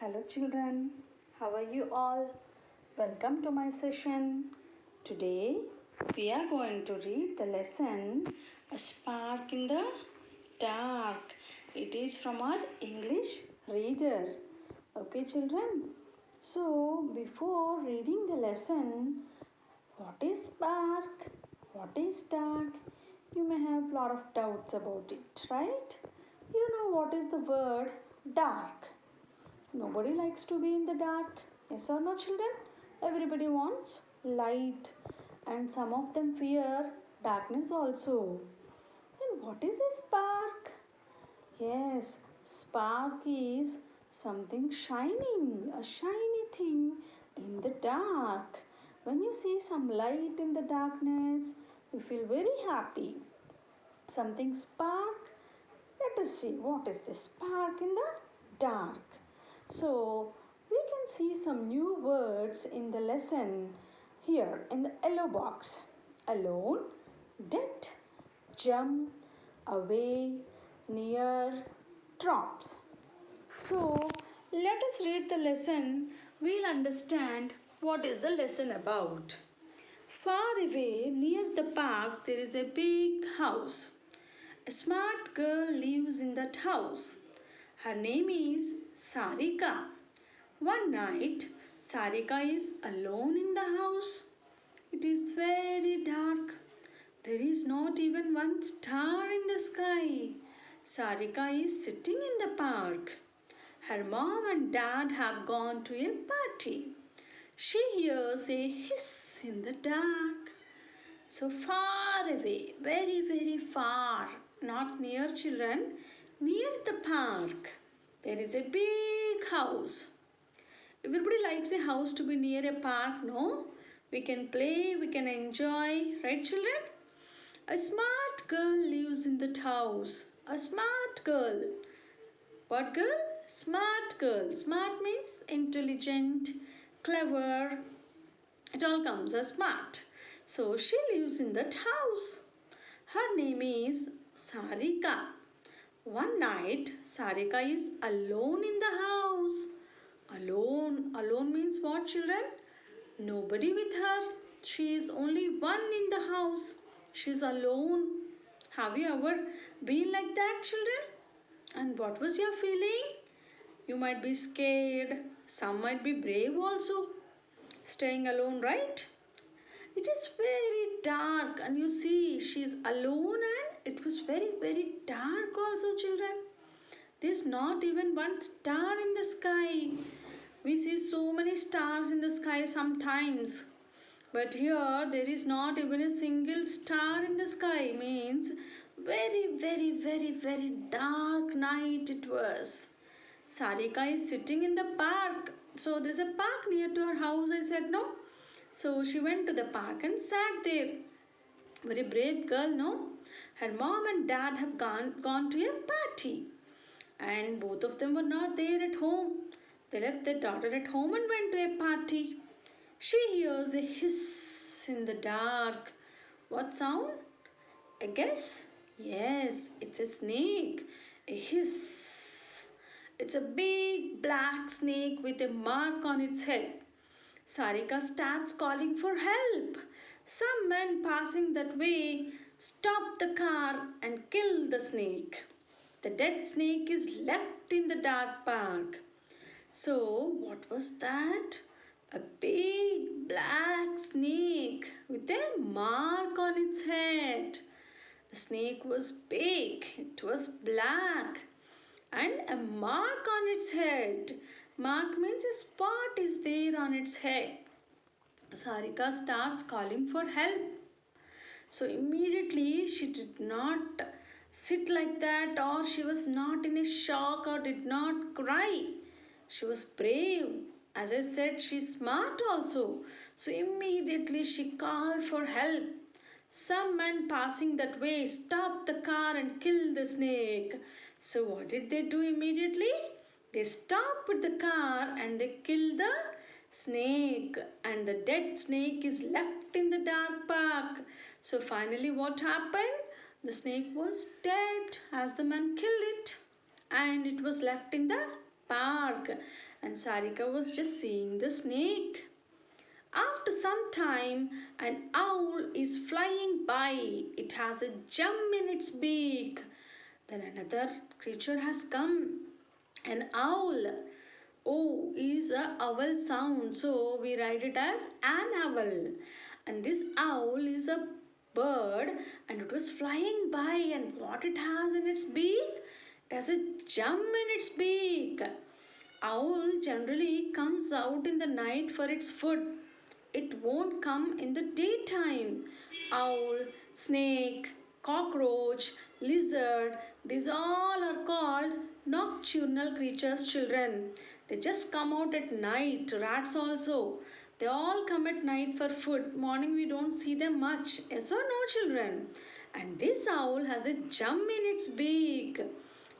Hello children, how are you all? Welcome to my session. Today we are going to read the lesson A Spark in the Dark. It is from our English reader. Okay children? So before reading the lesson, what is spark? What is dark? You may have a lot of doubts about it, right? You know what is the word dark? Nobody likes to be in the dark. Yes or no, children? Everybody wants light, and some of them fear darkness also. And what is a spark? Yes, spark is something shining, a shiny thing in the dark. When you see some light in the darkness, you feel very happy. Something spark. Let us see what is the spark in the dark. So we can see some new words in the lesson here in the yellow box. Alone, dead, jump, away, near, drops. So let us read the lesson. We'll understand what is the lesson about. Far away near the park there is a big house. A smart girl lives in that house. Her name is Sarika. One night, Sarika is alone in the house. It is very dark. There is not even one star in the sky. Sarika is sitting in the park. Her mom and dad have gone to a party. She hears a hiss in the dark. So far away, very far, not near children, near the park, there is a big house. Everybody likes a house to be near a park, no? We can play, we can enjoy, right children? A smart girl lives in that house. A smart girl. What girl? Smart girl. Smart means intelligent, clever. It all comes as smart. So she lives in that house. Her name is Sarika. One night, Sarika is alone in the house. Alone. Alone means what, children? Nobody with her. She is only one in the house. She is alone. Have you ever been like that, children? And what was your feeling? You might be scared. Some might be brave also. Staying alone, right? It is very dark, and you see she is alone, and it was very dark also, children. There's not even one star in the sky. We see so many stars in the sky sometimes, but here there is not even a single star in the sky. Means very dark night it was. Sarika is sitting in the park. So there's a park near to her house, I said, no? So she went to the park and sat there. Very brave girl, no? Her mom and dad have gone to a party. And both of them were not there at home. They left their daughter at home and went to a party. She hears a hiss in the dark. What sound? A guess? Yes, it's a snake. A hiss. It's a big black snake with a mark on its head. Sarika starts calling for help. Some men passing that way stop the car and kill the snake. The dead snake is left in the dark park. So, what was that? A big black snake with a mark on its head. The snake was big, it was black, and a mark on its head. Mark means a spot is there on its head. Sarika starts calling for help. So immediately she did not sit like that, or she was not in a shock, or did not cry. She was brave. As I said, she's smart also. So immediately she called for help. Some men passing that way stopped the car and killed the snake. So what did they do immediately? They stopped the car and they killed the snake, and the dead snake is left in the dark park. So finally what happened? The snake was dead as the man killed it, and it was left in the park, and Sarika was just seeing the snake. After some time, an owl is flying by. It has a gem in its beak. Then another creature has come. An owl. O is a owl sound, so we write it as an owl. And this owl is a bird, and it was flying by, and what it has in its beak? It has a gem in its beak. Owl generally comes out in the night for its food. It won't come in the daytime. Owl, snake, cockroach, lizard, these all are called nocturnal creatures, children. They just come out at night. Rats also. They all come at night for food. Morning we don't see them much. Yes or no, children? And this owl has a gem in its beak.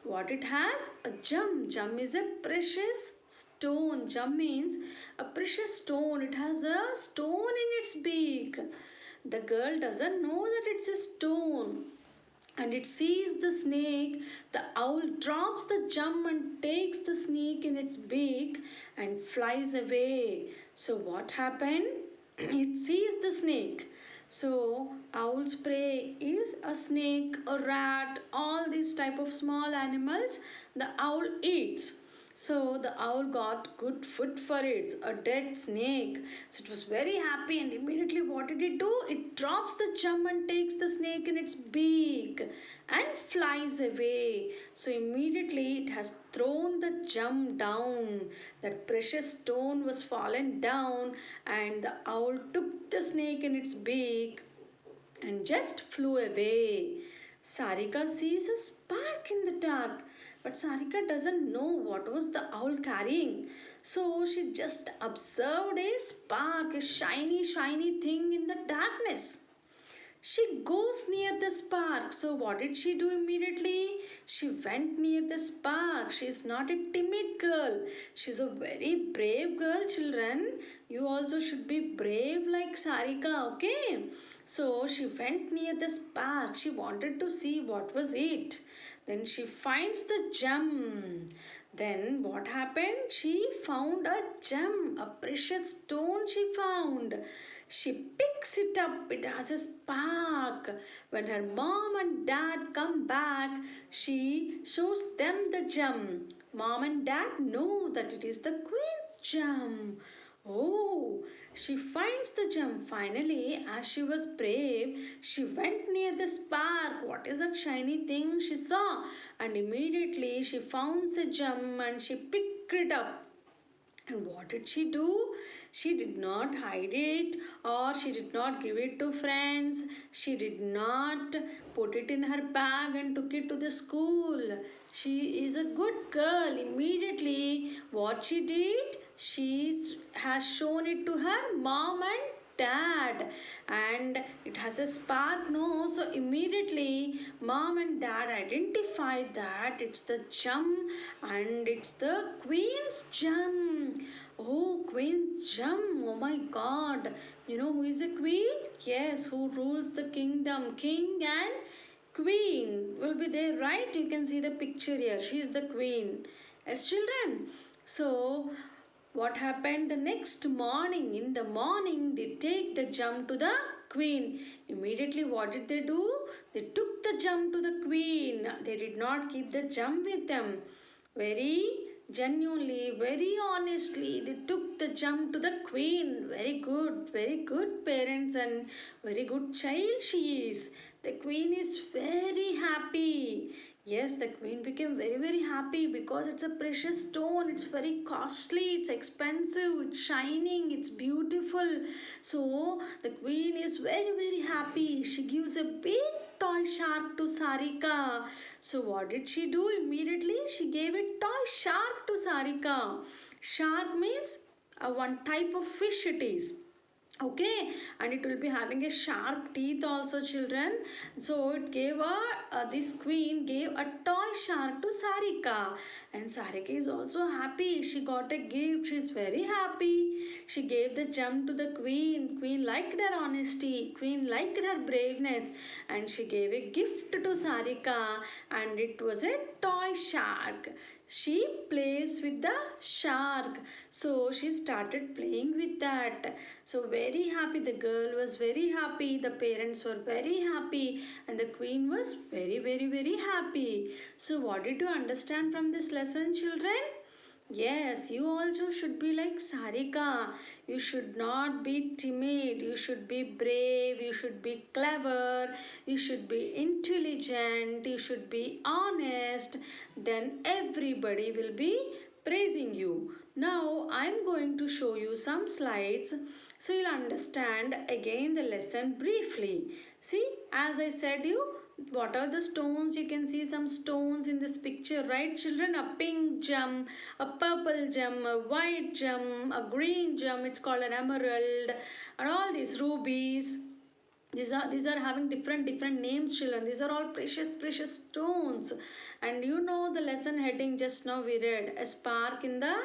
What it has? A gem. Gem is a precious stone. Gem means a precious stone. It has a stone in its beak. The girl doesn't know that it's a stone. And it sees the snake. The owl drops the gem and takes the snake in its beak and flies away. So what happened? It sees the snake. So owl's prey is a snake, a rat, all these type of small animals the owl eats. So the owl got good food for it, a dead snake. So it was very happy, and immediately what did it do? It drops the gem and takes the snake in its beak and flies away. So immediately it has thrown the gem down. That precious stone was fallen down, and the owl took the snake in its beak and just flew away. Sarika sees a spark in the dark, but Sarika doesn't know what was the owl carrying. So she just observed a spark, a shiny, shiny thing in the darkness. She goes near the spark. So what did she do immediately? She went near the spark. She is not a timid girl. She's a very brave girl, children. You also should be brave like Sarika, okay? So she went near the spark. She wanted to see what was it. Then she finds the gem. Then what happened? She found a gem, a precious stone she found. She picks it up, it has a spark. When her mom and dad come back, she shows them the gem. Mom and dad know that it is the queen's gem. Oh, she finds the gem. Finally, as she was brave, she went near the spark. What is that shiny thing she saw? And immediately she found the gem and she picked it up. And what did she do? She did not hide it, or she did not give it to friends. She did not put it in her bag and took it to the school. She is a good girl. Immediately, what she did? She has shown it to her mom and dad, and it has a spark, no? So immediately mom and dad identified that it's the gem, and it's the queen's gem. Oh, queen's gem. Oh my god. You know who is a queen? Yes, who rules the kingdom. King and queen will be there, right? You can see the picture here. She is the queen. As children. So what happened the next morning? In the morning, they take the gem to the queen. Immediately, what did they do? They took the gem to the queen. They did not keep the gem with them. Very genuinely, very honestly, they took the gem to the queen. Very good parents, and very good child she is. The queen is very happy. Yes, the queen became very happy because it's a precious stone. It's very costly, it's expensive, it's shining, it's beautiful. So the queen is very happy. She gives a big toy shark to Sarika. So what did she do immediately? She gave a toy shark to Sarika. Shark means one type of fish it is, okay, and it will be having a sharp teeth also, children. So it gave this queen gave a toy shark to Sarika, and Sarika is also happy. She got a gift. She is very happy. She gave the gem to the queen. Queen liked her honesty. Queen liked her braveness, and she gave a gift to Sarika, and it was a toy shark. she plays with the shark. So she started playing with that. So very happy, the girl was very happy, the parents were very happy, and the queen was very, very, very happy. So what did you understand from this lesson, children? Yes, you also should be like Sarika. You should not be timid. You should be brave. You should be clever. You should be intelligent. You should be honest. Then everybody will be praising you. Now I am going to show you some slides so you'll understand again the lesson briefly. See, as I said you, what are the stones? You can see some stones in this picture, right children? A pink gem, a purple gem, a white gem, a green gem, it's called an emerald, and all these rubies. These are having different names, children. These are all precious stones. And you know the lesson heading just now we read, a spark in the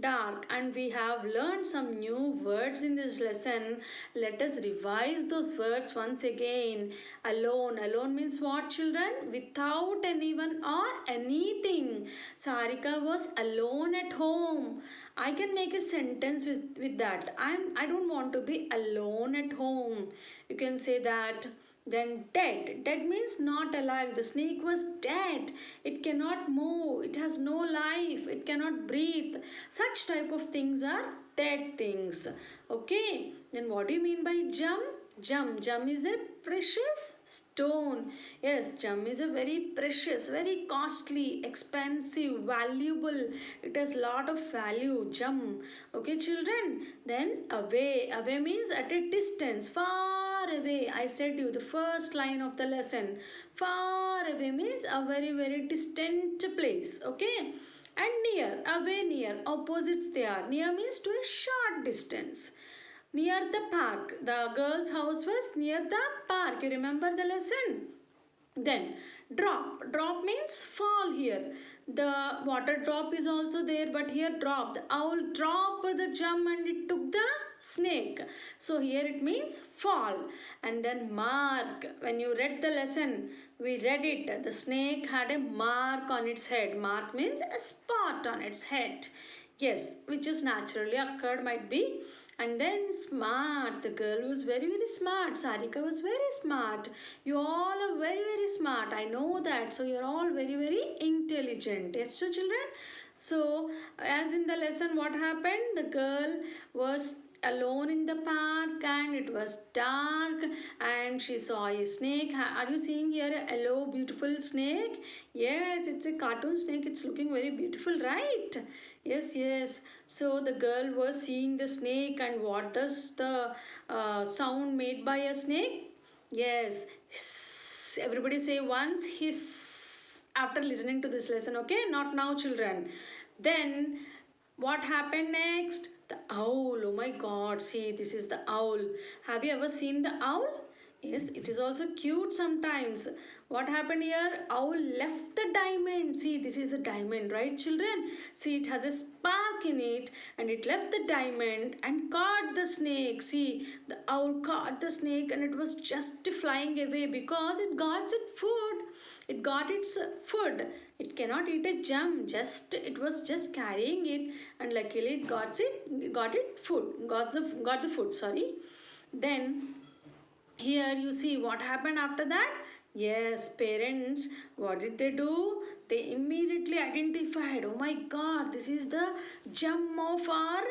dark, and we have learned some new words in this lesson. Let us revise those words once again. Alone means what, children? Without anyone or anything. Sarika was alone at home. I can make a sentence with that. I don't want to be alone at home. You can say that. Then dead. Dead means not alive. The snake was dead. It cannot move. It has no life. It cannot breathe. Such type of things are dead things. Okay. Then what do you mean by gem? Gem is a precious stone. Yes, gem is a very precious, very costly, expensive, valuable. It has lot of value. Gem. Okay, children. Then away. Away means at a distance, far away. I said you the first line of the lesson. Far away means a very, very distant place. Okay. And near. Away, near. Opposites they are. Near means to a short distance. Near the park. The girl's house was near the park. You remember the lesson? Then drop. Drop means fall here. The water drop is also there, but here drop. The owl dropped the gem and it took the snake. So here it means fall. And then mark. When you read the lesson, we read it. The snake had a mark on its head. Mark means a spot on its head. Yes, which is naturally occurred, might be. And then smart. The girl was very, very smart. Sarika was very smart. You all are very, very smart. I know that. So you're all very, very intelligent. Yes, so children. So as in the lesson, what happened? The girl was alone in the park and it was dark and she saw a snake. Are you seeing here a yellow beautiful snake? Yes, it's a cartoon snake. It's looking very beautiful, right? Yes. So the girl was seeing the snake, and what does the sound made by a snake? Yes, hiss. Everybody say once hiss after listening to this lesson, okay? Not now, children. Then what happened next? The owl. Oh my god, see, this is the owl. Have you ever seen the owl? Yes, it is also cute sometimes. What happened here? Owl left the diamond. See, this is a diamond, right, children? See, it has a spark in it and it left the diamond and caught the snake. See, the owl caught the snake and it was just flying away because it got its food. It got its food. It cannot eat a gem. It was just carrying it, and luckily it got it food. Got the food. Sorry. Then here you see what happened after that. Yes, parents, what did they do? They immediately identified, oh my god, this is the gem of our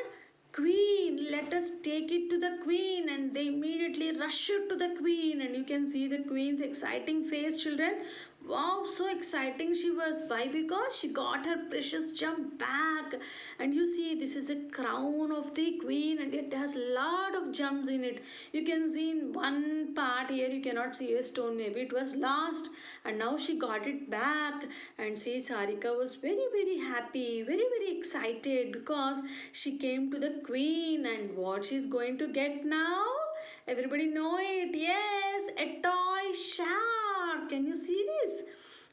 queen. Let us take it to the queen. And they immediately rushed to the queen, and you can see the queen's exciting face, children. Wow, so exciting she was. Why? Because she got her precious gem back. And you see, this is a crown of the queen and it has lot of gems in it. You can see in one part here, you cannot see a stone. Maybe it was lost and now she got it back. And see, Sarika was very, very happy, very, very excited because she came to the queen. And what she's going to get now? Everybody know it. Yes, a toy shark. Can you see this?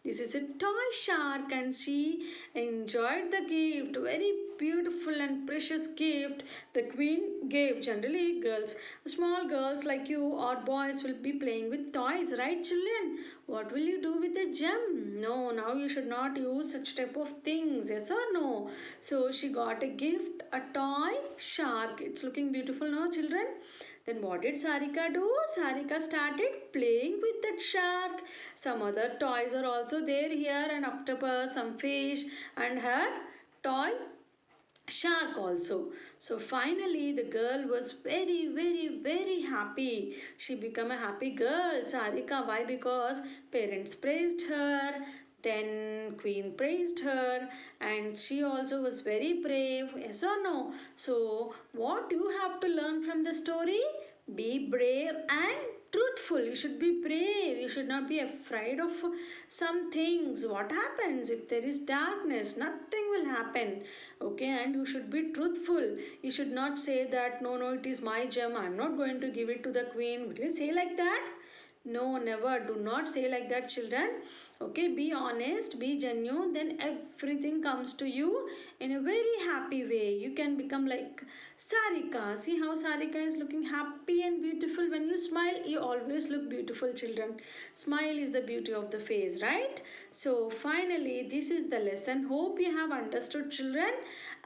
This is a toy shark and she enjoyed the gift. Very beautiful and precious gift the queen gave. Generally, girls, small girls like you or boys will be playing with toys, right, children? What will you do with the gem? No, now you should not use such type of things, yes or no? So she got a gift, a toy shark. It's looking beautiful now, children. Then what did Sarika do? Sarika started playing with that shark. Some other toys are also there here, an octopus, some fish, and her toy shark also. So finally the girl was very happy. She became a happy girl, Sarika. Why? Because parents praised her, then queen praised her, and she also was very brave, yes or no? So what you have to learn from the story? Be brave and truthful. You should be brave. You should not be afraid of some things. What happens if there is darkness? Nothing will happen. Okay, and you should be truthful. You should not say that no, it is my gem, I'm not going to give it to the queen. Will you say like that? No, never. Do not say like that, children. Okay, be honest, be genuine, then everything comes to you in a very happy way. You can become like Sarika. See how Sarika is looking happy and beautiful. When you smile, you always look beautiful, children. Smile is the beauty of the face, right? So, finally, this is the lesson. Hope you have understood, children.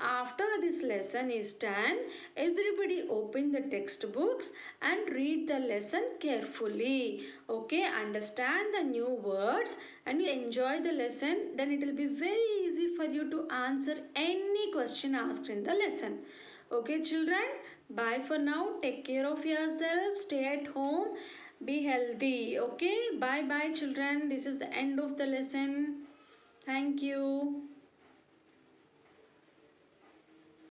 After this lesson is done, everybody open the textbooks and read the lesson carefully. Okay, understand the new words and you enjoy the lesson, then it will be very easy for you to answer any question asked in the lesson. Okay, children, bye for now. Take care of yourself. Stay at home. Be healthy. Okay, bye bye, children. This is the end of the lesson. Thank you.